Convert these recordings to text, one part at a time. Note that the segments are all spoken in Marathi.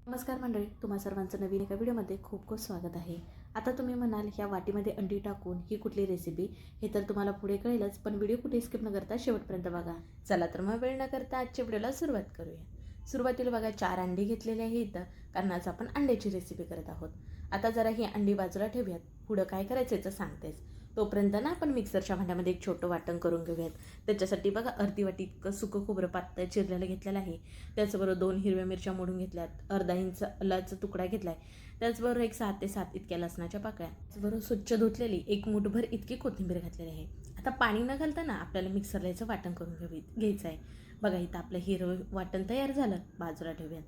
नमस्कार मंडळी, तुम्हा सर्वांचं नवीन एका व्हिडिओमध्ये खूप खूप स्वागत आहे. आता तुम्ही म्हणाल ह्या वाटीमध्ये अंडी टाकून ही कुठली रेसिपी, हे तर तुम्हाला पुढे कळेलच, पण व्हिडिओ कुठे स्किप न करता शेवटपर्यंत बघा. चला तर मग वेळ न करता आजच्या व्हिडिओला सुरुवात करूया. सुरुवातीला बघा 4 अंडी घेतलेली आहे इथं, कारण आज आपण अंड्याची रेसिपी करत आहोत. आता जरा ही अंडी बाजूला ठेवूयात, पुढं काय करायचं याचं सांगतेच. तोपर्यंत ना आपण मिक्सरच्या भांड्यामध्ये एक छोटं वाटण करून घेऊयात. त्याच्यासाठी बघा अर्धी वाटी इतकं सुकं खोबरं पातळ चिरलेलं घेतलेलं आहे. त्याचबरोबर 2 हिरव्या मिरच्या मोडून घेतल्यात, अर्धा इंच आल्याचा तुकडा घेतलाय, त्याचबरोबर एक 6 ते 7 इतक्या लसणाच्या पाकळ्या, त्याचबरोबर स्वच्छ धुतलेली एक मूठभर इतकी कोथिंबीर घातलेली आहे. आता पाणी न घालताना आपल्याला मिक्सरला याचं वाटण करून घ्यायचं आहे. बघा इथं आपलं हिरवं वाटण तयार झालं, बाजूला ठेवूयात.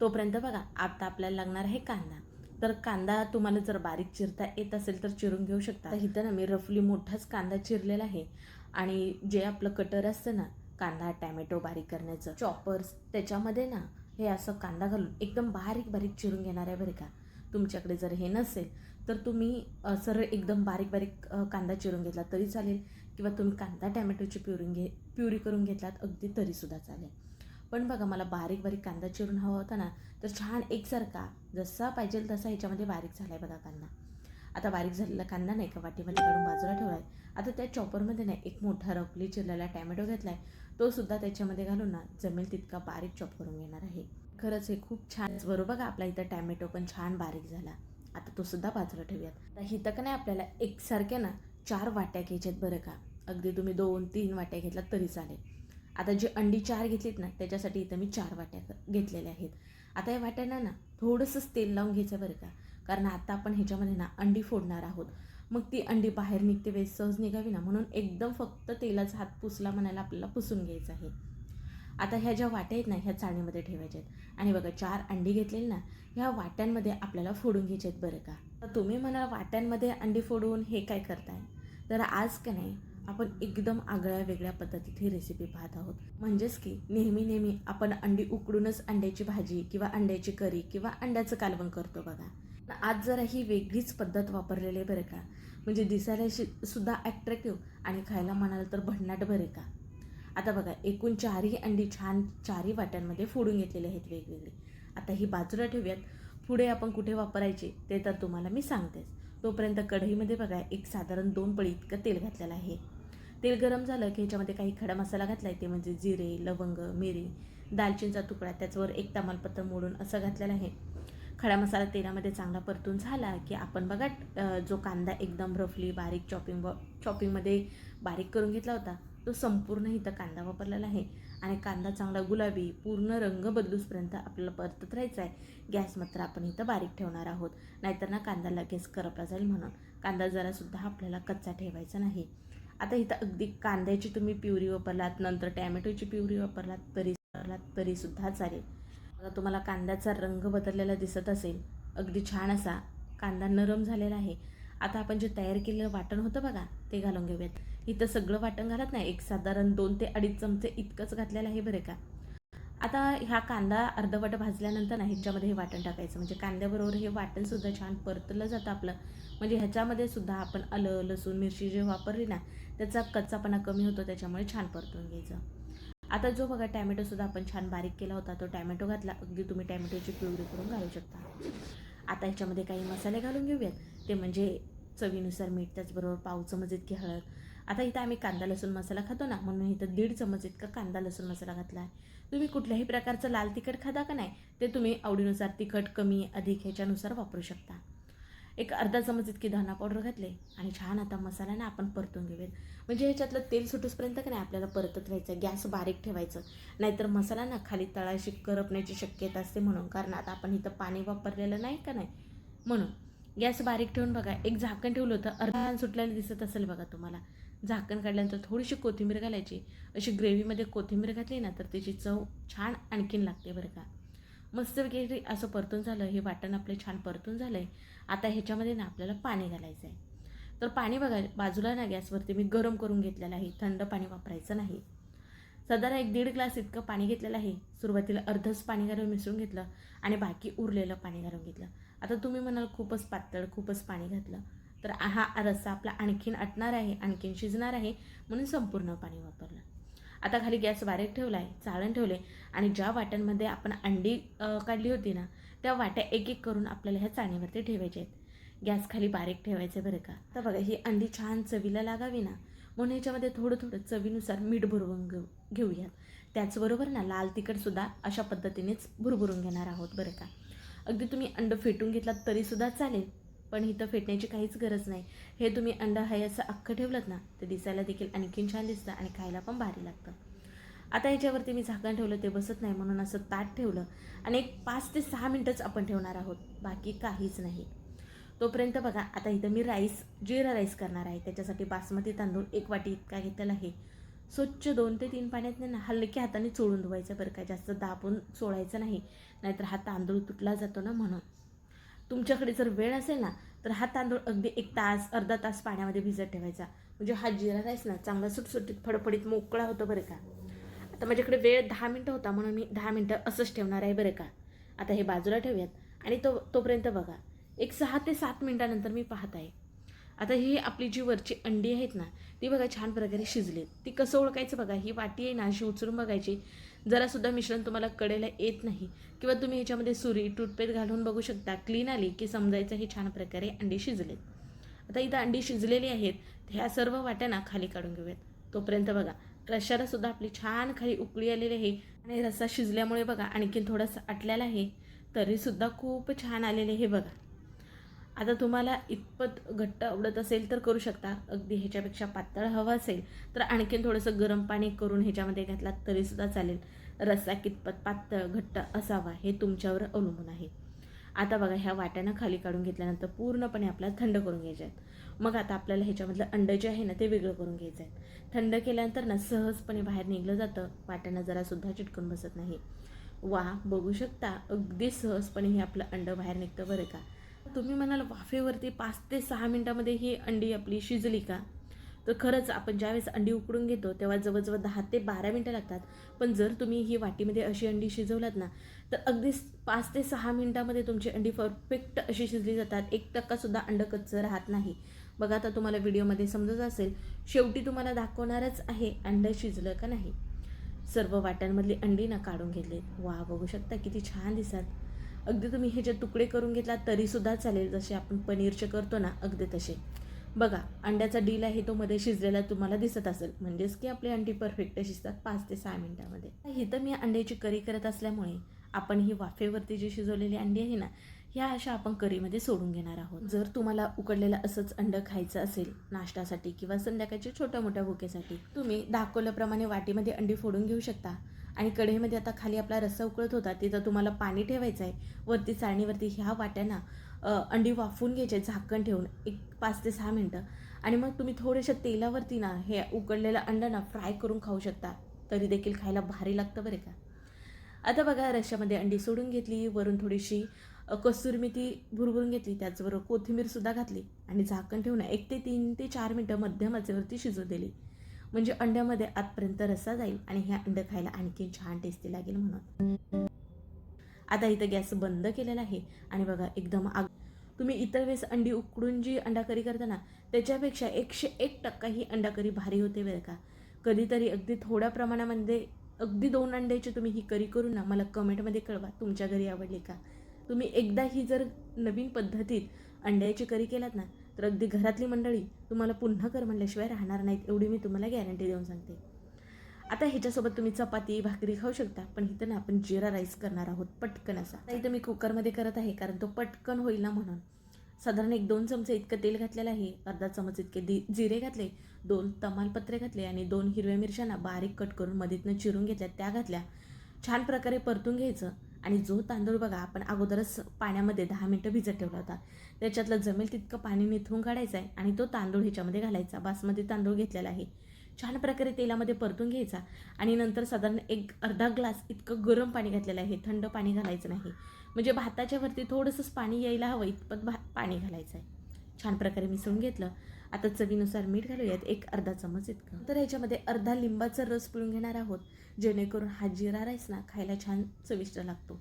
तोपर्यंत बघा आता आपल्याला लागणार आहे कांदा. तर कांदा तुम्हाला जर बारीक चिरता येत असेल तर चिरून घेऊ शकता. इथं ना मी रफली मोठाच कांदा चिरलेला आहे आणि जे आपलं कटर असतं ना कांदा टॅमॅटो बारीक करण्याचं चॉपर्स, त्याच्यामध्ये ना हे असं कांदा घालून एकदम बारीक बारीक चिरून घेणार आहे बरं का. तुमच्याकडे जर हे नसेल तर तुम्ही सरळ एकदम बारीक बारीक कांदा चिरून घेतला तरी चालेल, किंवा तुम्ही कांदा टॅमॅटोची प्युरी करून घेतलात अगदी तरीसुद्धा चालेल. पण बघा मला बारीक बारीक कांदा चिरून हवा होता ना, तर छान एकसारखा जसा पाहिजे तसा ह्याच्यामध्ये बारीक झाला आहे बघा कांदा. आता बारीक झालेला कांदा नाही का वाटीमध्ये काढून बाजूला ठेवला आहे. आता त्या चॉपरमध्ये नाही एक मोठा रफली चिरलेला टॅमॅटो घेतला आहे, तो सुद्धा त्याच्यामध्ये घालून ना जमेल तितका बारीक चॉप करून घेणार आहे. खरंच हे खूप छान. बरोबर बघा आपला इथं टॅमॅटो पण छान बारीक झाला. आता तो सुद्धा बाजूला ठेवूयात. आता इथं का नाही आपल्याला एकसारख्या ना 4 वाट्या घ्यायच्यात बरं का. अगदी तुम्ही 2-3 वाट्या घेतलात तरी चालेल. आता जी अंडी 4 घेतलीत ना त्याच्यासाठी इथं मी 4 वाट्या घेतलेल्या आहेत. आता या वाट्यांना ना थोडंसंच तेल लावून घ्यायचं बरं का, कारण आता आपण ह्याच्यामध्ये ना अंडी फोडणार आहोत. मग ती अंडी बाहेर निघते वेळेस सहज निघावी ना, म्हणून एकदम फक्त तेलाचा हात पुसला म्हणायला आपल्याला पुसून घ्यायचं आहे. आता ह्या ज्या वाट्या आहेत ना ह्या चाळणीमध्ये ठेवायच्या आहेत आणि बघा 4 अंडी घेतलेली ना ह्या वाट्यांमध्ये आपल्याला फोडून घ्यायचे आहेत बरं का. तर तुम्ही म्हणा वाट्यांमध्ये अंडी फोडून हे काय करताय, तर आज का नाही आपण एकदम आगळ्या वेगळ्या पद्धतीत ही रेसिपी पाहत आहोत. म्हणजेच की नेहमी आपण अंडी उकडूनच अंड्याची भाजी किंवा अंड्याची करी किंवा अंड्याचं कालवण करतो बघा. आज जरा ही वेगळीच पद्धत वापरलेली आहे बरं का. म्हणजे दिसायला सुद्धा ॲट्रॅक्टिव्ह आणि खायला म्हणाल तर भन्नाट बरे का. आता बघा एकूण 4ही अंडी छान 4ही वाट्यांमध्ये फोडून घेतलेले आहेत वेगवेगळे. आता ही बाजूला ठेवूयात. पुढे आपण कुठे वापरायचे ते तर तुम्हाला मी सांगतेच. तोपर्यंत कढईमध्ये बघा एक साधारण 2 पळी इतकं तेल घातलेलं आहे. तेल गरम झालं की ह्याच्यामध्ये काही खडा मसाला घातला आहे, ते म्हणजे जिरे, लवंग, मिरी, दालचिनीचा तुकडा, त्याचवर एक तमालपत्र मोडून असं घातलेलं आहे. खडा मसाला तेलामध्ये चांगला परतून झाला की आपण बघा जो कांदा एकदम रफली बारीक चॉपिंगमध्ये बारीक करून घेतला होता तो संपूर्ण इथं कांदा वापरलेला आहे. आणि कांदा चांगला गुलाबी पूर्ण रंग बदलूसपर्यंत आपल्याला परतत राहायचा आहे. गॅस मात्र आपण इथं बारीक ठेवणार आहोत, नाहीतर ना कांदा लगेच करपला जाईल, म्हणून कांदा जरासुद्धा आपल्याला कच्चा ठेवायचा नाही. आता इथं अगदी कांद्याची तुम्ही प्युरी वापरलात, नंतर टॅमॅटोची प्युरी वापरलात तरीसुद्धा चालेल. आता तुम्हाला कांद्याचा रंग बदललेला दिसत असेल, अगदी छान असा कांदा नरम झालेला आहे. आता आपण जे तयार केलेलं वाटण होतं बघा ते घालून घेऊयात. इथं सगळं वाटण घालत नाही, एक साधारण 2 ते 2.5 चमचे इतकंच घातलेलं आहे बरं का. आता ह्या कांदा अर्धवट भाजल्यानंतर ना ह्याच्यामध्ये हे वाटण टाकायचं, म्हणजे कांद्याबरोबर हे वाटणसुद्धा छान परतलं जातं आपलं. म्हणजे ह्याच्यामध्ये सुद्धा आपण आलं लसूण मिरची जे वापरली ना त्याचा कच्चापणा कमी होतो, त्याच्यामुळे छान परतून घ्यायचं. आता जो बघा टॅमॅटोसुद्धा आपण छान बारीक केला होता तो टॅमॅटो घातला. अगदी तुम्ही टॅमॅटोची प्युरी करून घालू शकता. आता ह्याच्यामध्ये काही मसाले घालून घेऊयात, ते म्हणजे चवीनुसार मीठ, त्याचबरोबर पाव चमच इतकी हळद. आता इथं आम्ही कांदा लसूण मसाला खातो ना, म्हणून इथं 1.5 चमच इतका कांदा लसूण मसाला घातला आहे. तुम्ही कुठल्याही प्रकारचं लाल तिखट खाता का नाही ते तुम्ही आवडीनुसार तिखट कमी अधिक ह्याच्यानुसार वापरू शकता. एक अर्धा चमच इतकी धना पावडर घातले आणि छान आता मसाला ना आपण परतून घेऊयात. म्हणजे ह्याच्यातलं तेल सुटूसपर्यंत का नाही आपल्याला परतत राहायचं, गॅस बारीक ठेवायचं, नाहीतर मसाला ना खाली तळाशी करपण्याची शक्यता असते, म्हणून कारण आता आपण इथं पाणी वापरलेलं नाही का नाही, म्हणून गॅस बारीक ठेवून बघा एक झाकण ठेवलं होतं. अर्धा सुटलेलं दिसत असेल बघा तुम्हाला. झाकण काढल्यानंतर थोडीशी कोथिंबीर घालायची. अशी ग्रेव्हीमध्ये कोथिंबीर घातली ना तर त्याची चव छान आणखीन लागते बरं का. मस्त वगैरे असं परतून झालं, हे वाटण आपलं छान परतून झालं आहे. आता ह्याच्यामध्ये ना आपल्याला पाणी घालायचं आहे. तर पाणी बघा बाजूला ना गॅसवरती मी गरम करून घेतलेलं आहे, थंड पाणी वापरायचं नाही. साधारण 1-1.5 ग्लास इतकं पाणी घेतलेलं आहे. सुरुवातीला अर्धच पाणी घालून मिसळून घेतलं आणि बाकी उरलेलं पाणी घालून घेतलं. आता तुम्ही म्हणाल खूपच पातळ खूपच पाणी घातलं, तर हा रस्सा आपला आणखीन आटणार आहे, आणखीन शिजणार आहे, म्हणून संपूर्ण पाणी वापरलं. आता खाली गॅस बारीक ठेवला आहे, चाळण ठेवले आणि ज्या वाट्यांमध्ये आपण अंडी काढली होती ना त्या वाट्या एक एक करून आपल्याला ह्या चाळणीवरती ठेवायच्या आहेत. गॅस खाली बारीक ठेवायचं बरं का. तर बघा ही अंडी छान चवीला लागावी ना, म्हणून ह्याच्यामध्ये थोडं थोडं चवीनुसार मीठ भरवून घेऊयात. त्याचबरोबर ना लाल तिखटसुद्धा अशा पद्धतीनेच भुरभुरून घेणार आहोत बरं का. अगदी तुम्ही अंड फेटून घेतलात तरीसुद्धा चालेल, पण इथं फेटण्याची काहीच गरज नाही. हे तुम्ही अंड आहे असं अख्खं ठेवलं ना, ते दिसायला देखील आणखीन छान दिसतं आणि खायला पण भारी लागतं. आता ह्याच्यावरती मी झाकण ठेवलं, ते बसत नाही म्हणून असं ताट ठेवलं आणि एक 5 ते 6 मिनटंच आपण ठेवणार आहोत, बाकी काहीच नाही. तोपर्यंत बघा आता इथं मी जिरा राईस करणार आहे. त्याच्यासाठी बासमती तांदूळ 1 वाटी इतका घेतलेला आहे. स्वच्छ 2 ते 3 पाण्यात ना हलक्या हाताने चोळून धुवायचं बरं का. जास्त दाबून चोळायचं नाही, नाहीतर हा तांदूळ तुटला जातो ना म्हणून. तुमच्याकडे जर वेळ असेल ना तर हा तांदूळ अगदी 1 तास अर्धा तास पाण्यामध्ये भिजत ठेवायचा, म्हणजे हा जिरा राईस ना चांगला सुटसुटीत फडफडीत मोकळा होतो बरं का. आता माझ्याकडे वेळ 10 मिनटं होता म्हणून मी 10 मिनटं असंच ठेवणार आहे बरं का. आता हे बाजूला ठेवूयात आणि तोपर्यंत बघा एक 6 ते 7 मिनटानंतर मी पाहत आहे. आता ही आपली जी वरची अंडी आहेत ना ती बघा छान प्रकारे शिजलीत. ती कसं ओळखायचं बघा, ही वाटी आहे ना अशी उचलून बघायची, जरासुद्धा मिश्रण तुम्हाला कडेला येत नाही किंवा तुम्ही ह्याच्यामध्ये सुरी टूथपेस्ट घालून बघू शकता, क्लीन आली की समजायचं हे छान प्रकारे अंडी शिजलेत. आता इथं अंडी शिजलेली आहेत, ह्या सर्व वाट्या ना खाली काढून घेऊयात. तोपर्यंत बघा रश्श्याला सुद्धा आपली छान खाली उकळी आलेली आहे आणि रस्सा शिजल्यामुळे बघा आणखीन थोडंसं आटलेला आहे, तरीसुद्धा खूप छान आलेले हे बघा. आता तुम्हाला इतपत घट्ट आवडत असेल तर करू शकता, अगदी ह्याच्यापेक्षा पातळ हवं असेल तर आणखीन थोडंसं गरम पाणी करून ह्याच्यामध्ये घातलात तरीसुद्धा चालेल. रस्सा कितपत पातळ घट्ट असावा हे तुमच्यावर अवलंबून आहे. आता बघा ह्या वाट्यानं खाली काढून घेतल्यानंतर पूर्णपणे आपल्याला थंड करून घ्यायचे आहेत. मग आता आपल्याला ह्याच्यामधलं अंडं जे आहे ना ते वेगळं करून घ्यायचं आहे. थंड केल्यानंतर ना सहजपणे बाहेर निघलं जातं, वाट्यानं जरासुद्धा चिटकून बसत नाही. वा बघू शकता अगदी सहजपणे हे आपलं अंडं बाहेर निघतं बरं का. तुम्ही म्हणाल वाफेवरती 5 ते 6 मिनटामध्ये ही अंडी आपली शिजली का, तर खरंच आपण ज्यावेळेस अंडी उकडून घेतो तेव्हा जवळजवळ 10 ते 12 मिनटं लागतात. पण जर तुम्ही ही वाटीमध्ये अशी अंडी शिजवलात ना तर अगदी 5 ते 6 मिनटामध्ये तुमची अंडी परफेक्ट अशी शिजली जातात. 1%सुद्धा अंडं कच्चं राहत नाही. बघा आता तुम्हाला व्हिडिओमध्ये समजत असेल, शेवटी तुम्हाला दाखवणारच आहे अंडं शिजलं का नाही. सर्व वाट्यांमधली अंडी ना काढून घेतली. वा बघू शकता किती छान दिसतात. अगदी तुम्ही हे जे तुकडे करून घेतला तरीसुद्धा चालेल, जसे आपण पनीरचे करतो ना अगदी तसे. बघा अंड्याचा डील आहे तो मध्ये शिजलेला तुम्हाला दिसत असेल, म्हणजेच की आपली अंडी परफेक्ट शिजतात 5 ते 6 मिनटामध्ये. इथं मी अंड्याची करी करत असल्यामुळे आपण ही वाफेवरती जी शिजवलेली अंडी आहे ना ह्या अशा आपण करीमध्ये सोडून घेणार आहोत. जर तुम्हाला उकडलेलं असंच अंडं खायचं असेल नाश्त्यासाठी किंवा संध्याकाळच्या छोट्या मोठ्या भुकेसाठी, तुम्ही दाखवल्याप्रमाणे वाटीमध्ये अंडी फोडून घेऊ शकता. आणि कढईमध्ये आता खाली आपला रस्सा उकळत होता तिथं तुम्हाला पाणी ठेवायचं आहे. वरती चाळणीवरती ह्या वाट्यांना अंडी वाफवून घ्यायचे झाकण ठेवून एक 5 ते 6 मिनटं. आणि मग तुम्ही थोड्याशा तेलावरती ना हे उकडलेलं अंडं ना फ्राय करून खाऊ शकता, तरी देखील खायला भारी लागतं बरं का. आता बघा रश्श्यामध्ये अंडी सोडून घेतली, वरून थोडीशी कसुरी मेथी भुरभुरून घेतली, त्याचबरोबर कोथिंबीरसुद्धा घातली आणि झाकण ठेवून 1 ते 3 ते 4 मिनटं मध्यम आचेवरती शिजू दिली, म्हणजे अंड्यामध्ये आतपर्यंत रस्सा जाईल आणि ह्या अंडं खायला आणखीन छान टेस्टी लागेल म्हणून. आता इथं गॅस बंद केलेला आहे आणि बघा एकदम तुम्ही इतर वेळेस अंडी उकडून जी अंडा करी करता ना त्याच्यापेक्षा 101% ही अंडा करी भारी होते बरं का. कधीतरी अगदी थोड्या प्रमाणामध्ये अगदी 2 अंड्याची तुम्ही ही करी करून ना मला कमेंटमध्ये कळवा तुमच्या घरी आवडली का. तुम्ही एकदा ही जर नवीन पद्धतीत अंड्याची करी केलात ना तर अगदी घरातली मंडळी तुम्हाला पुन्हा कर म्हणल्याशिवाय राहणार नाहीत, एवढी मी तुम्हाला गॅरंटी देऊन सांगते. आता ह्याच्यासोबत तुम्ही चपाती भाकरी खाऊ शकता, पण इथं ना आपण जिरा राईस करणार आहोत पटकन असा. आता इथं मी कुकरमध्ये करत आहे कारण तो पटकन होईल ना म्हणून. साधारण 1-2 चमचे इतकं तेल घातलेलं आहे, अर्धा चमच इतके जिरे घातले, 2 तमालपत्रे घातले आणि 2 हिरव्या मिरच्या ना बारीक कट करून मधीतनं चिरून घेतल्या, त्या घातल्या. छान प्रकारे परतून घ्यायचं आणि जो तांदूळ बघा आपण अगोदरच पाण्यामध्ये 10 मिनटं भिजत ठेवला होता त्याच्यातलं जमेल तितकं पाणी निथळून काढायचं आहे आणि तो तांदूळ ह्याच्यामध्ये घालायचा. बासमती तांदूळ घेतलेला आहे, छान प्रकारे तेलामध्ये परतून घ्यायचा आणि नंतर साधारण अर्धा ग्लास इतकं गरम पाणी घातलेलं आहे, थंड पाणी घालायचं नाही, म्हणजे भाताच्या वरती थोडंसंच पाणी यायला हवं इतपत पाणी घालायचं आहे. छान प्रकारे मिसळून घेतलं. आता चवीनुसार मीठ घालूयात, अर्धा चमच इतकं. तर ह्याच्यामध्ये अर्धा लिंबाचा रस पिळून घेणार आहोत, जेणेकरून हा जिरा राईस ना खायला छान चविष्ट लागतो.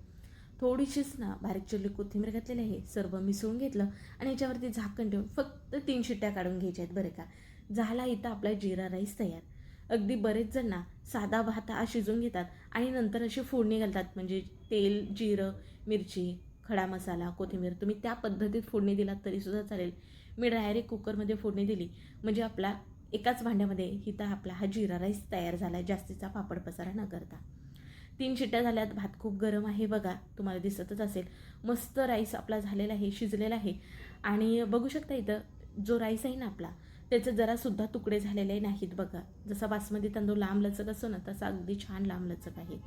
थोडीशीच ना बारीक चिरली कोथिंबीर घातलेली आहे, सर्व मिसळून घेतलं आणि ह्याच्यावरती झाकण ठेवून फक्त 3 शिट्ट्या काढून घ्यायच्या आहेत बरं का. झाला इथं आपला जिरा राईस तयार. अगदी बरेच जण ना साधा भात हा शिजून घेतात आणि नंतर अशी फोडणी घालतात, म्हणजे तेल जिरं मिरची खडा मसाला, कोथिंबीर तुम्ही त्या पद्धतीत फोडणी दिलात तरीसुद्धा चालेल. मी डायरेक्ट कुकरमध्ये फोडणी दिली म्हणजे आपला एकाच भांड्यामध्ये इथं आपला हा जिरा राईस तयार झाला आहे, जास्तीचा पापड पसारा न करता. 3 शिट्ट्या झाल्यात. भात खूप गरम आहे बघा, तुम्हाला दिसतच असेल. मस्त राईस आपला झालेला आहे, शिजलेला आहे. आणि बघू शकता इथं जो राईस आहे ना आपला, त्याचे जरासुद्धा तुकडे झालेले नाहीत बघा. जसा बासमती तांदूळ लांबलचक असतो ना, तसा अगदी छान लांबलचक आहे.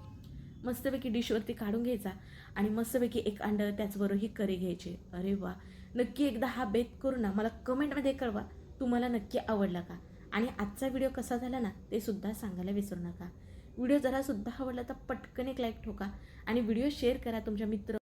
मस्तपैकी डिशवरती काढून घ्यायचा आणि मस्तपैकी एक अंडं त्याचबरोबर ही करी घ्यायची. अरे वा, नक्की एकदा हा बेत करू ना, मला कमेंटमध्ये कळवा तुम्हाला नक्की आवडला का. आणि आजचा व्हिडिओ कसा झाला ना ते सुद्धा सांगायला विसरू नका. व्हिडिओ जरासुद्धा आवडला तर पटकन एक लाईक ठोका आणि व्हिडिओ शेअर करा तुमच्या मित्र